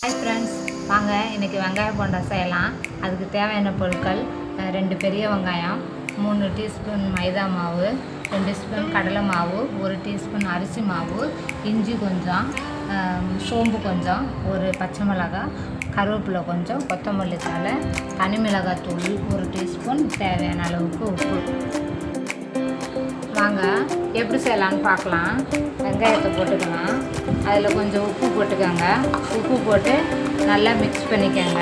Hi friends, வாங்க இன்றைக்கி வெங்காய போண்டா செய்யலாம். அதுக்கு தேவையான பொருட்கள் 2 பெரிய வெங்காயம், 3 டீஸ்பூன் மைதா மாவு, 2 ஸ்பூன் கடலை மாவு, 1 டீஸ்பூன் அரிசி மாவு, இஞ்சி கொஞ்சம், சோம்பு கொஞ்சம், ஒரு பச்சை மிளகாய், கருவேப்பிலை கொஞ்சம், கொத்தமல்லி தழை, தனி மிளகாய் தூள் 1 டீஸ்பூன், தேவையான அளவுக்கு உப்பு. வாங்க எப்படி செய்யலான்னு பார்க்கலாம். வெங்காயத்தை போட்டுக்கலாம். அதில் கொஞ்சம் உப்பு போட்டுக்கோங்க. உப்பு போட்டு நல்லா மிக்ஸ் பண்ணிக்கோங்க.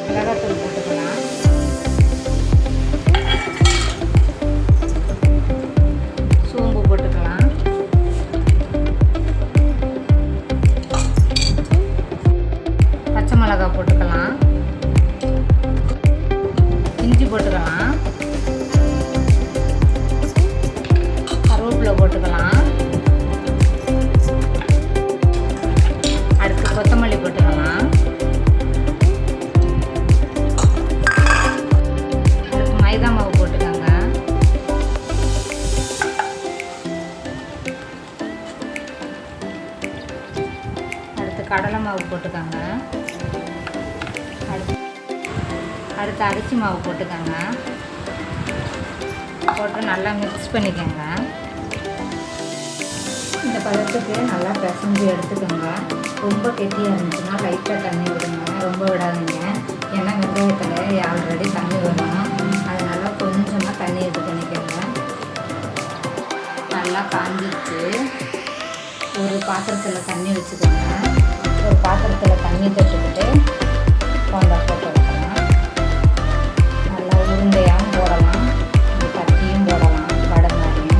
மிளகாத்தூள் போட்டுக்கலாம். சோம்பு போட்டுக்கலாம். பச்சை மிளகாய் போட்டுக்கலாம். இஞ்சி போட்டுக்கலாம். கருவேப்பிலை போட்டுக்கலாம். அடுத்து கொத்தமல்லி போட்டுக்கலாம். அடுத்து மைதா மாவு போட்டுக்கோங்க. அடுத்து கடலை மாவு போட்டுக்கோங்க. அடுத்து அரிசி மாவு போட்டுக்கோங்க. போட்டு நல்லா மிக்ஸ் பண்ணிக்கோங்க. இந்த பதத்துக்கு நல்லா பிசைஞ்சு எடுத்துக்கோங்க. ரொம்ப கெட்டியாக இருந்துச்சுன்னா லைட்டாக தண்ணி விடுங்க, ரொம்ப விடாதீங்க. ஏன்னா வெங்காயத்தில் ஆல்ரெடி தண்ணி வரும், அதனால் கொஞ்சமாக தண்ணி இது பண்ணிக்கோங்க. நல்லா காஞ்சிச்சு. ஒரு பாத்திரத்தில் தண்ணி வச்சுக்கோங்க. ஒரு பாத்திரத்தில் தண்ணி தொட்டுக்கிட்டு போண்டா போட்டு வைக்கலாம். நல்லா உருண்டையாகவும் போடலாம், தட்டியும் போடலாம், வடை மாதிரியும்.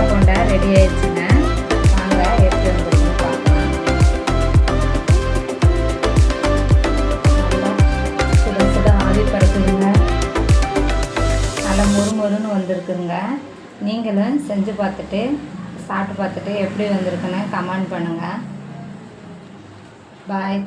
போண்டா ரெடி ஆயிடுச்சுங்க. வாங்க எப்படி வந்துருக்குன்னு பார்க்கலாம். நல்லா சுட சுட ஆவி பறக்குதுங்க. நல்லா மொறுமொறுன்னு வந்திருக்குங்க. நீங்களும் செஞ்சு பார்த்துட்டு சாப்பிட்டு பார்த்துட்டு எப்படி வந்திருக்குன்னு கமெண்ட் பண்ணுங்கள். பாய்.